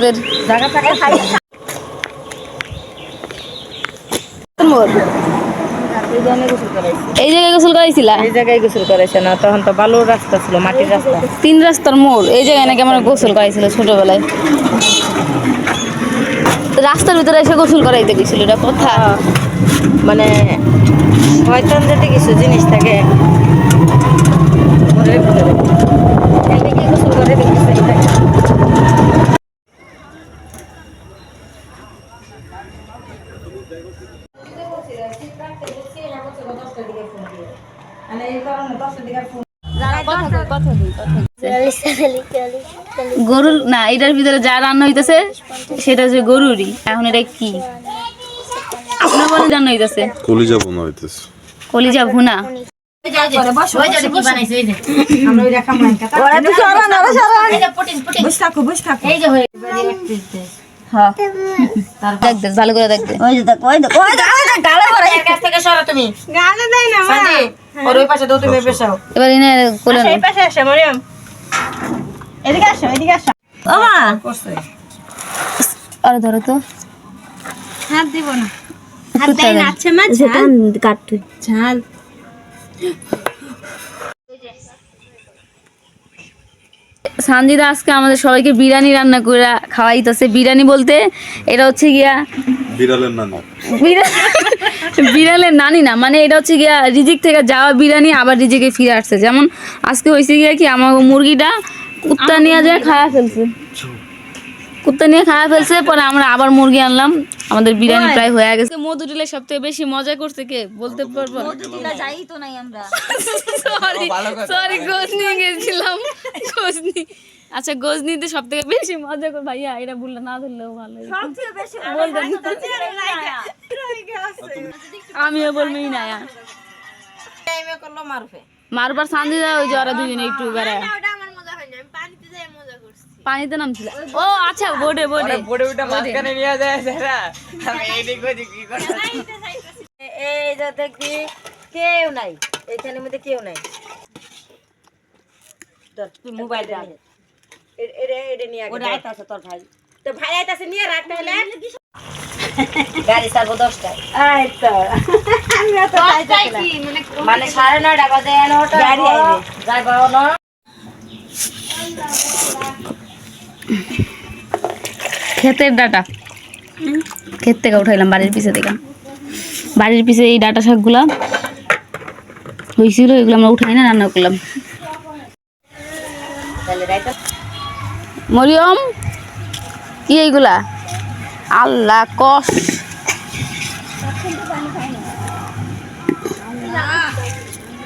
আমাদের জায়গা থাকে এই জায়গায় গোসল করাইছিলা? এই জায়গায় গোসল করাইছে না, তখন তো বালুর রাস্তা ছিল, মাটির রাস্তা। 3 রাস্তার মোড় এই জায়গায় নাকি আমার গোসল করাইছিল ছোটবেলায়। রাস্তার ভিতরে এসে গোসল করাইতে গেছিল, এটা কথা? মানে শয়তান যেতে কিছু জিনিস থাকে ঘরের ভিতরে, এদিকে গোসল করে দেখতেছে এটা। গরুর না, এটার ভিতরে যা রান্না হইতেছে সেটা হচ্ছে গরুরই। এখন এটা কি আপনার বলে রান্না হইতেছে? কলিজা ভুনা হইতেছে। কলিজা ভুনা। ভালো করে দেখতে। এবার এনে কোলে আরে ধরো তো, হাত দিব না, হাত দেয় না। আচ্ছা মা, ঝাল কাটতে ঝাল। সানজিদা আজকে আমাদের সবাইকে বিরিয়ানি রান্না করে খাওয়াইতেছে। বিরিয়ানি বলতে এটা হচ্ছে গিয়া বিড়ালের নানা। বিড়ালের নানি না, মানে এটা হচ্ছে গিয়া রিজিক থেকে যাওয়া বিরিয়ানি আবার রিজিকে ফিরে আসছে। যেমন আজকে হয়েছে গিয়া কি, আমার মুরগিটা কুত্তা নিয়ে যায় খাওয়া ফেলছে, কুত্তা নিয়ে খাওয়া ফেলছে, পরে আমরা আবার মুরগি আনলাম। আমাদের বিরিয়ানি প্রায় হয়ে গেছে। মধু টিলা সব থেকে বেশি মজা করছে কে বলতে পারবো? যাই তো নাই আমরা। সরি গজনি গেছিলাম, গজনি। আচ্ছা গজনিতে সব থেকে বেশি মজা করে ভাইয়া, এটা বললে না ধরলেও ভালো। আমিও বলবি না মারবার সানজিদা ওই যে ওরা দুজনে একটু বেড়ায় পানিতে নামছিল। ও আচ্ছা বোর্ডে বোর্ডে উঠে মাঝখানে নিয়ে যায় সেটা আমি এইদিক ওইদিক কি করতে। এই যে দেখি কেউ নাই, এইখানের মধ্যে কেউ নাই। ধর তুই মোবাইল দে, এটা নিয়ে আগে। ওটা আইতাছে তোর ভাই, তো ভাই আইতাছে নিয়ে রাখ তাহলে। গাড়ি ছাড়বো 10টায়। এই তো আমি তো যাইতাছি মানে 9:30 বাজে এনোটা গাড়ি আইবে যাইবাও না। ক্ষেতের ডাটা, ক্ষেত থেকে উঠাইলাম বাড়ির পিছে থেকে। বাড়ির পিছে এই ডাটা শাকগুলা হয়েছিল, এগুলো আমরা উঠাই না, রান্না করলাম। মরিয়ম কি এইগুলা? আল্লাহ কষ,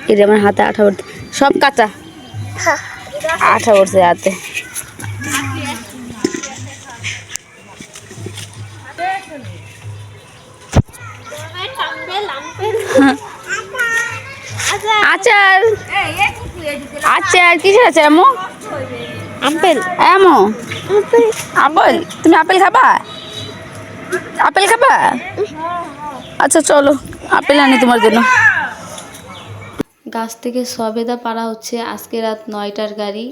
এটা আমার হাতে আঠা পড়ছে, সব কাঁচা আঠা পড়ছে হাতে। আচার, আচার কিসের আচার আম্মু? আপেল। আম্মু আপেল, তুমি আপেল খাবা? আপেল খাবা? আচ্ছা চলো আপেল আনি তোমার জন্য। গাছ থেকে সবেদা পাড়া হচ্ছে। আজকে রাত 9টার গাড়ি।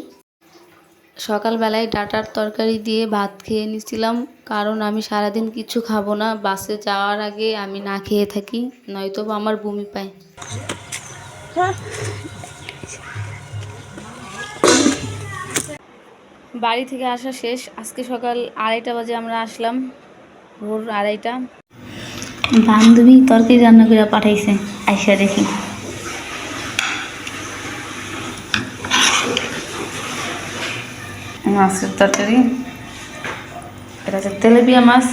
সকালবেলায় ডাটার তরকারি দিয়ে ভাত খেয়ে নিয়েছিলাম, কারণ আমি সারাদিন কিছু খাবো না। বাসে যাওয়ার আগে আমি না খেয়ে থাকি, নয়তো আমার বমি পায়। বাড়ি থেকে আসা শেষ। আজকে সকাল 2:30 বাজে আমরা আসলাম, ভোর 2:30। বান্ধবী তরকারি রান্না করে পাঠাইছে, আইসা দেখি। মাছের তরকারি, এটা হচ্ছে তেলাপিয়া মাছ।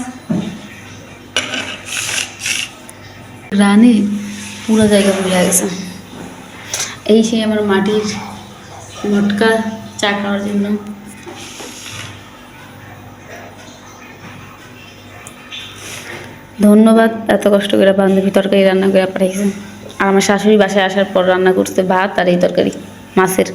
রানে পুরো জায়গা ভুলে গেছে। এই সেই আমার মাটির মটকা চা খাওয়ার জন্য। ধন্যবাদ, এত কষ্ট করে বান্ধবী তরকারি রান্না করে পাঠাইছে। আর আমার শাশুড়ি বাসায় আসার পর রান্না করছে ভাত আর এই তরকারি মাছের।